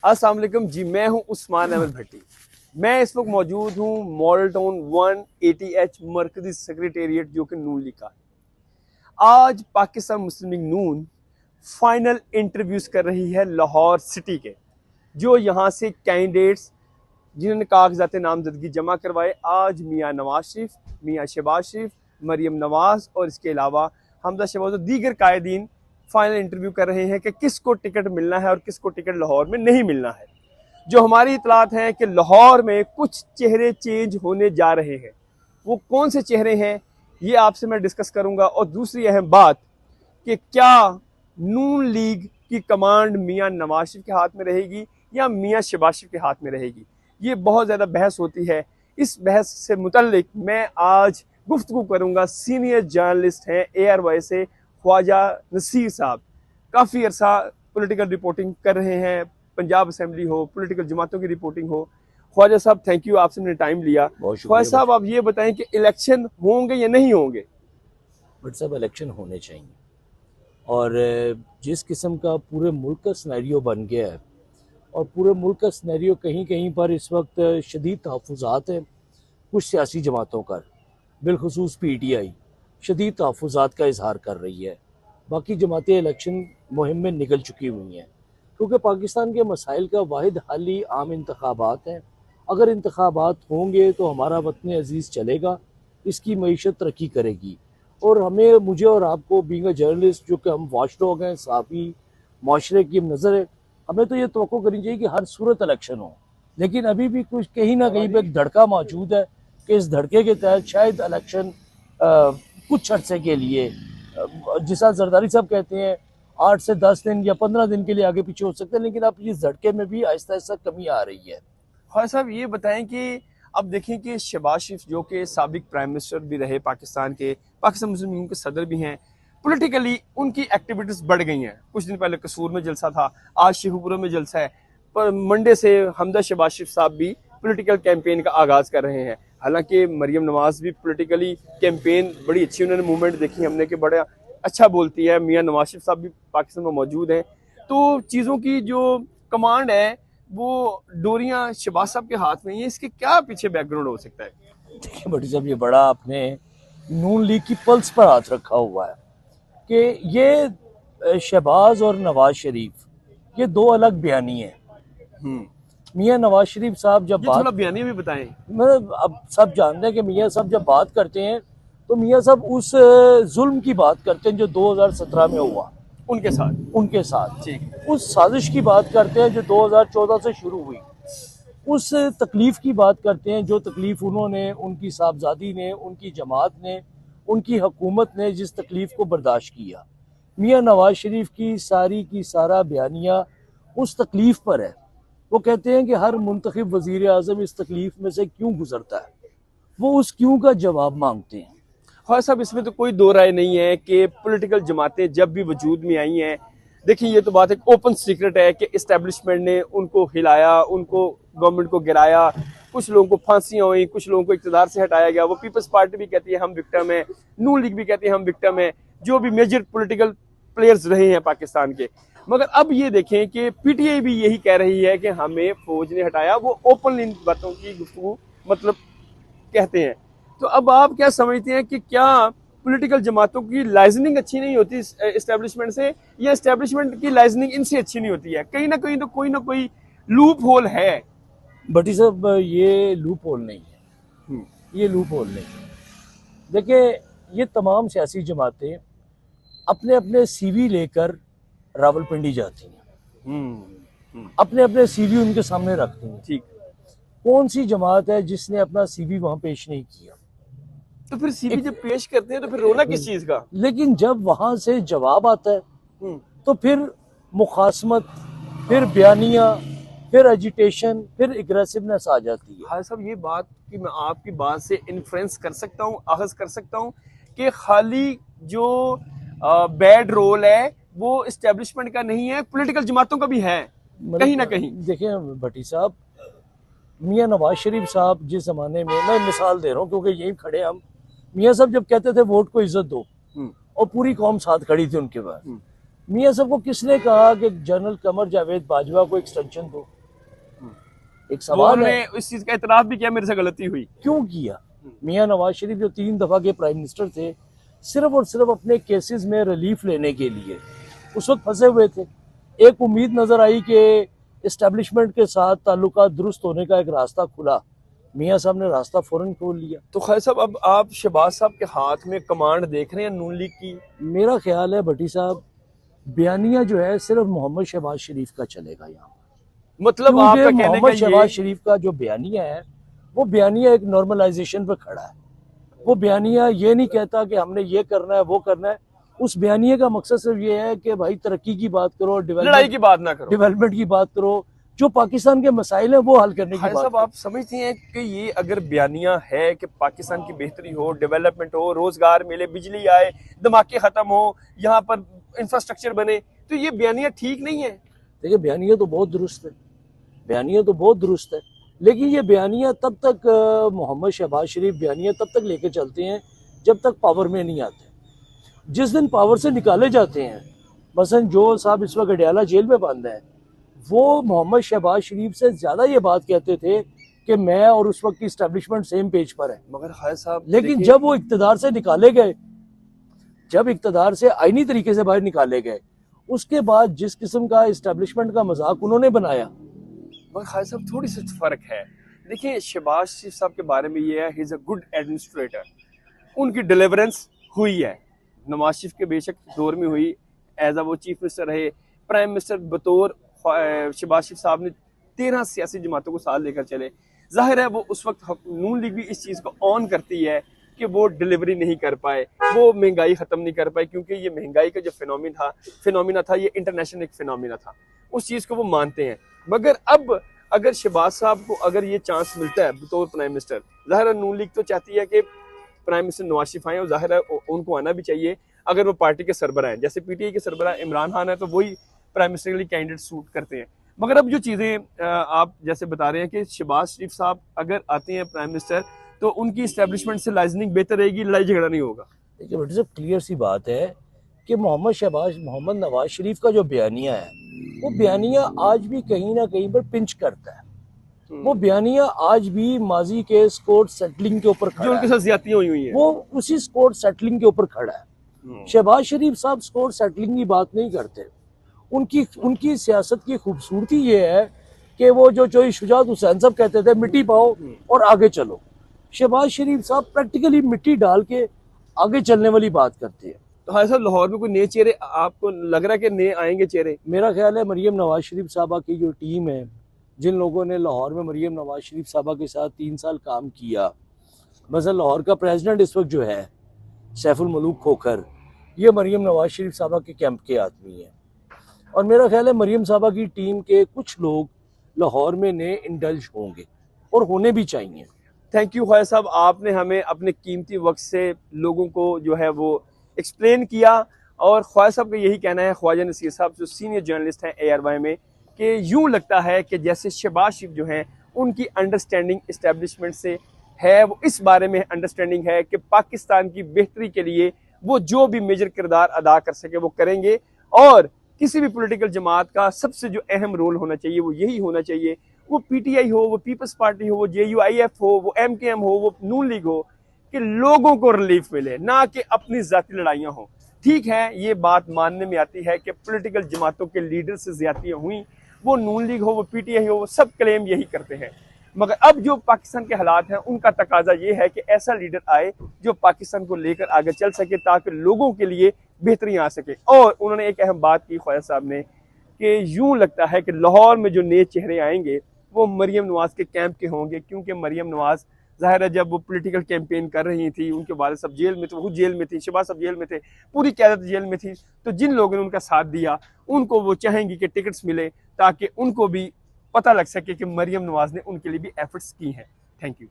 अस्सलाम वालेकुम जी। मैं हूं उस्मान अहमद भट्टी। मैं इस वक्त मौजूद हूं मॉडल टाउन 180H मरकजी सेक्रेटेरिएट जो कि नून लीग का है। आज पाकिस्तान मुस्लिम लीग नून फाइनल इंटरव्यूज कर रही है लाहौर सिटी के जो यहाँ से कैंडिडेट्स जिन्होंने कागजात नामजदगी जमा करवाए। आज मियाँ नवाज शरीफ, मियाँ शहबाज शरीफ, मरियम नवाज और इसके अलावा हमजा शहबाज और दीगर कायदीन फाइनल इंटरव्यू कर रहे हैं कि किसको टिकट मिलना है और किसको टिकट लाहौर में नहीं मिलना है। जो हमारी इतलात हैं कि लाहौर में कुछ चेहरे चेंज होने जा रहे हैं। वो कौन से चेहरे हैं ये आपसे मैं डिस्कस करूंगा। और दूसरी अहम बात कि क्या नून लीग की कमांड मियाँ नवाज शरीफ के हाथ में रहेगी या मियाँ शहबाज शरीफ के हाथ में रहेगी, ये बहुत ज़्यादा बहस होती है। इस बहस से मुतल्लिक मैं आज गुफ्तगू करूंगा। सीनियर जर्नलिस्ट हैं ARY से ख्वाजा नसीर साहब, काफ़ी अरसा पॉलिटिकल रिपोर्टिंग कर रहे हैं, पंजाब असेंबली हो, पॉलिटिकल जमातों की रिपोर्टिंग हो। ख्वाजा साहब थैंक यू, आपसे मैंने टाइम लिया। ख्वाजा साहब आप ये बताएं कि इलेक्शन होंगे या नहीं होंगे? बट सब इलेक्शन होने चाहिए और जिस किस्म का पूरे मुल्क का सिनेरियो बन गया है और पूरे मुल्क का सिनेरियो कहीं कहीं पर इस वक्त शदीद तहफ़्फ़ुज़ात हैं कुछ सियासी जमातों का, बिलखुसूस PTI शदीद तहफ़्फ़ुज़ात का इजहार कर रही है। बाकी जमातें इलेक्शन मुहिम में निकल चुकी हुई हैं क्योंकि पाकिस्तान के मसाइल का वाहिद हल ही आम इंतखाबात हैं। अगर इंतखाबात होंगे तो हमारा वतन अजीज़ चलेगा, इसकी मईशत तरक्की करेगी। और हमें, मुझे और आपको बीइंग अ जर्नलिस्ट, जो कि हम वॉचडॉग हैं, साफ़ी माशरे की नज़र है, हमें तो ये तवक्को करनी चाहिए कि हर सूरत इलेक्शन हो। लेकिन अभी भी कुछ कहीं ना कहीं पे एक धड़का मौजूद है कि इस धड़के के तहत शायद इलेक्शन कुछ अर्से के लिए, जिसा जरदारी साहब कहते हैं, 8 से 10 दिन या 15 दिन के लिए आगे पीछे हो सकते हैं। लेकिन अब इस झटके में भी आहिस्ता आहिस्ता कमी आ रही है। हाँ साहब, ये बताएं कि अब देखें कि शहबाज शरीफ जो कि साबिक प्राइम मिनिस्टर भी रहे पाकिस्तान के, पाकिस्तान मुस्लिम लीग के सदर भी हैं, पॉलिटिकली उनकी एक्टिविटीज़ बढ़ गई हैं। कुछ दिन पहले कसूर में जलसा था, आज शेखुपुरा में जलसा है, पर मंडे से हमजा शहबाज शरीफ साहब भी पॉलिटिकल कैंपेन का आगाज़ कर रहे हैं। हालांकि मरियम नवाज भी पॉलिटिकली कैंपेन बड़ी अच्छी उन्होंने मूवमेंट देखी हमने कि बड़ा अच्छा बोलती है। मियाँ नवाज शरीफ साहब भी पाकिस्तान में मौजूद हैं। तो चीज़ों की जो कमांड है वो डोरियां शहबाज साहब के हाथ में ही है। इसके क्या पीछे बैकग्राउंड हो सकता है? देखिए भट्टी साहब, ये बड़ा आपने नून लीग की पल्स पर हाथ रखा हुआ है कि ये शहबाज और नवाज शरीफ ये दो अलग बयानी हैं। मियाँ नवाज शरीफ साहब जब बात, थोड़ा बयानी भी बताएं। मतलब अब सब जानते हैं कि मियाँ साहब जब बात करते हैं तो मियाँ साहब उस जुल्म की बात करते हैं जो 2017 में हुआ उनके साथ ठीक, उस साजिश की बात करते हैं जो 2014 से शुरू हुई, उस तकलीफ की बात करते हैं जो तकलीफ उन्होंने, उनकी साहबजादी ने, उनकी जमात ने, उनकी हुकूमत ने जिस तकलीफ को बर्दाश्त किया। मियाँ नवाज शरीफ की सारा बयानिया उस तकलीफ पर है। वो कहते हैं कि हर मुंतखब वजीर आज़म इस तकलीफ में से क्यों गुजरता है, वो उस क्यों का जवाब मांगते हैं। हाँ साहब, इसमें तो कोई दो राय नहीं है कि पॉलिटिकल जमातें जब भी वजूद में आई हैं, देखिए ये तो बात एक ओपन सीक्रेट है कि इस्टेब्लिशमेंट ने उनको हिलाया, उनको गवर्नमेंट को गिराया, कुछ लोगों को फांसियां हुई, कुछ लोगों को इक़्तिदार से हटाया गया। वो पीपल्स पार्टी भी कहती है हम विक्टिम है, नून लीग भी कहती है हम विक्टिम है, जो भी मेजर पॉलिटिकल प्लेयर्स रहे हैं पाकिस्तान के। मगर अब ये देखें कि PTI भी यही कह रही है कि हमें फौज ने हटाया। वो ओपन इन बातों की गुफ्तगू मतलब कहते हैं। तो अब आप क्या समझते हैं कि क्या पॉलिटिकल जमातों की लाइजनिंग अच्छी नहीं होती इस्टेब्लिशमेंट से, या इस्टेब्लिशमेंट की लाइजनिंग इनसे अच्छी नहीं होती है? कहीं ना कहीं तो कोई ना कोई लूप होल है। भट्टी साहब, ये लूप होल नहीं है, ये लूप होल नहीं है। देखिए, ये तमाम सियासी जमातें अपने अपने CV लेकर रावलपिंडी जाती हैं, अपने अपने CV उनके सामने रखती हैं। ठीक, कौन सी जमात है जिसने अपना CV वहां पेश नहीं किया? तो फिर CV जब पेश करते हैं तो फिर रोना किस चीज का? लेकिन जब वहां से जवाब आता है तो फिर मुखासमत, फिर बयानिया, फिर एजिटेशन, फिर एग्रेसिवनेस आ जाती है। हाँ साहब, ये बात कि मैं आपकी बात से इन्फ्लुएंस कर सकता हूँ, अखज़ कर सकता हूँ कि खाली जो बैड रोल है वो इस्टेब्लिशमेंट का नहीं है, पॉलिटिकल जमातों का भी है कहीं ना कहीं। देखिए भट्टी साहब, मियाँ नवाज शरीफ साहब जिस जमाने में, मैं मिसाल दे रहा हूँ क्योंकि यही खड़े हम, मियाँ साहब जब कहते थे वोट को इज्जत दो और पूरी कौम साथ खड़ी थी उनके बाद, मियाँ साहब को किसने कहा कि जनरल कमर जावेद बाजवा को एक्सटेंशन दो? एक वो सवाल उन्होंने है, इस चीज का इतराफ भी किया मेरे से गलती हुई। क्यों किया? मियाँ नवाज शरीफ जो 3 दफा के प्राइम मिनिस्टर थे, सिर्फ और सिर्फ अपने केसेस में रिलीफ लेने के लिए उस वक्त फंसे हुए थे। एक उम्मीद नजर आई कि इस्टेब्लिशमेंट के साथ ताल्लुकात दुरुस्त होने का एक रास्ता खुला, मियाँ साहब ने रास्ता फौरन खोल लिया। तो खैर साहब, अब आप शहबाज साहब के हाथ में कमांड देख रहे हैं नून लीग की? मेरा ख्याल है भट्टी साहब, बयानिया जो है सिर्फ मोहम्मद शहबाज शरीफ का चलेगा यहाँ, मतलब आपका क्योंकि कहने का मोहम्मद शहबाज ये, शरीफ का जो बयानिया है वो बयानिया एक नॉर्मलाइजेशन पे खड़ा है। वो बयानिया ये नहीं कहता कि हमने ये करना है वो करना है। उस बयानिया का मकसद सिर्फ ये है कि भाई तरक्की की बात करो, लड़ाई की बात ना करो, डेवलपमेंट की बात करो, जो पाकिस्तान के मसाइल हैं वो हल करने की भाई बात साहब करो। आप समझते हैं कि ये अगर बयानिया है कि पाकिस्तान की बेहतरी हो, डेवलपमेंट हो, रोजगार मिले, बिजली आए, धमाके खत्म हो, यहाँ पर इंफ्रास्ट्रक्चर बने, तो ये बयानिया ठीक नहीं है? देखिए बयानिया तो बहुत दुरुस्त है, बयानिया तो बहुत दुरुस्त है, लेकिन ये बयानिया तब तक मोहम्मद शहबाज शरीफ बयानिया तब तक लेके चलते हैं जब तक पावर में नहीं आते। जिस दिन पावर से निकाले जाते हैं, मसलन जो साहब इस वक्त अडयाला जेल में बंद है, वो मोहम्मद शहबाज शरीफ से ज्यादा ये बात कहते थे कि मैं और उस वक्त की इस्टेब्लिशमेंट सेम पेज पर है। मगर खैर साहब, लेकिन जब वो इक्तदार से निकाले गए, जब इक्तदार से आईनी तरीके से बाहर निकाले गए, उसके बाद जिस किस्म का इस्टेब्लिशमेंट का मजाक उन्होंने बनाया। मगर खान साहब थोड़ी सी फर्क है। देखिए शहबाज शरीफ साहब के बारे में ये है, he is a good administrator, उनकी डिलीवरेंस हुई है। नवाज शरीफ के बेशक दौर में हुई, एज अ वो चीफ मिनिस्टर रहे, प्राइम मिनिस्टर बतौर शहबाज शरीफ साहब ने 13 सियासी जमातों को साथ लेकर चले। जाहिर है वो उस वक्त नून लीग भी इस चीज़ को ऑन करती है कि वो डिलीवरी नहीं कर पाए, वो महंगाई ख़त्म नहीं कर पाए, क्योंकि ये महंगाई का जो फिनोमिना था ये इंटरनेशनल एक फिनोमिना था, उस चीज़ को वो मानते हैं। मगर अब अगर शहबाज साहब को अगर ये चांस मिलता है बतौर प्राइम मिनिस्टर, ज़ाहिर है नून लीग तो चाहती है कि प्राइम मिनिस्टर नवाज शरीफ आए, और जाहिर है उनको आना भी चाहिए अगर वो पार्टी के सरबराह हैं। जैसे पीटीआई के सरबराह इमरान खान है तो वही प्राइम मिनिस्टर के लिए कैंडिडेट सूट करते हैं। मगर अब जो चीज़ें आप जैसे बता रहे हैं कि शहबाज शरीफ साहब अगर आते हैं प्राइम मिनिस्टर तो उनकी इस्टेब्लिशमेंट से लाइजनिंग बेहतर रहेगी, लड़ाई झगड़ा नहीं होगा। देखिए बेटे साहब, क्लियर सी बात है कि मोहम्मद नवाज शरीफ का जो बयानिया है, वो बयानिया आज भी कहीं ना कहीं पर पिंच करता है। वो बयानिया आज भी माजी के स्कोर सेटलिंग के ऊपर खड़ा जो उनके साथ ज्यादतियां हुई हैं, वो उसी स्कोर सेटलिंग के ऊपर खड़ा है। शहबाज शरीफ साहब स्कोर सेटलिंग की बात नहीं करते। उनकी सियासत की खूबसूरती ये है कि वो जो शुजात हुसैन साहब कहते थे, मिट्टी पाओ और आगे चलो, शहबाज शरीफ साहब प्रैक्टिकली मिट्टी डाल के आगे चलने वाली बात करते हैं। तो हाँ साहब, लाहौर में कोई नए चेहरे आपको लग रहा है कि नए आएंगे चेहरे? मेरा ख्याल है मरियम नवाज शरीफ साहबा की जो टीम है, जिन लोगों ने लाहौर में मरियम नवाज शरीफ साहबा के साथ 3 साल काम किया, मसलन लाहौर का प्रेसिडेंट इस वक्त जो है सैफुल मलूक खोखर, ये मरियम नवाज शरीफ साहबा के कैंप के आदमी हैं। और मेरा ख्याल है मरियम साहबा की टीम के कुछ लोग लाहौर में नए इंडल्ज होंगे और होने भी चाहिए। थैंक यू ख्वाजा साहब, आपने हमें अपने कीमती वक्त से लोगों को जो है वो एक्सप्लेन किया। और ख्वाजा साहब का यही कहना है, ख्वाजा नसीर साहब जो सीनियर जर्नलिस्ट हैं ARY में, कि यूं लगता है कि जैसे शहबाज शरीफ जो हैं उनकी अंडरस्टैंडिंग इस्टेब्लिशमेंट से है, वो इस बारे में अंडरस्टैंडिंग है कि पाकिस्तान की बेहतरी के लिए वो जो भी मेजर किरदार अदा कर सके वो करेंगे। और किसी भी पॉलिटिकल जमात का सबसे जो अहम रोल होना चाहिए वो यही होना चाहिए, वो PTI हो, वो पीपल्स पार्टी हो, वो JUIF हो, वो MKM हो, वो नून लीग हो, कि लोगों को रिलीफ मिले, ना कि अपनी जाती लड़ाइयाँ हों। ठीक है, ये बात मानने में आती है कि पॉलिटिकल जमातों के लीडर से ज्यादतियाँ हुई, वो नून लीग हो, वो PTI हो, वो सब क्लेम यही करते हैं। मगर अब जो पाकिस्तान के हालात हैं उनका तकाजा ये है कि ऐसा लीडर आए जो पाकिस्तान को लेकर आगे चल सके, ताकि लोगों के लिए बेहतरी आ सके। और उन्होंने एक अहम बात की ख्वाजा साहब ने, कि यूं लगता है कि लाहौर में जो नए चेहरे आएंगे वो मरियम नवाज के कैंप के होंगे, क्योंकि मरियम नवाज जाहिर है जब वो पॉलिटिकल कैंपेन कर रही थी, उनके वालिद साहब जेल में थे, वो जेल में थी, शहबाज साहब जेल में थे, पूरी क़यादत जेल में थी, तो जिन लोगों ने उनका साथ दिया उनको वो चाहेंगी कि टिकट्स मिले, ताकि उनको भी पता लग सके कि मरियम नवाज ने उनके लिए भी एफर्ट्स की हैं। Thank you.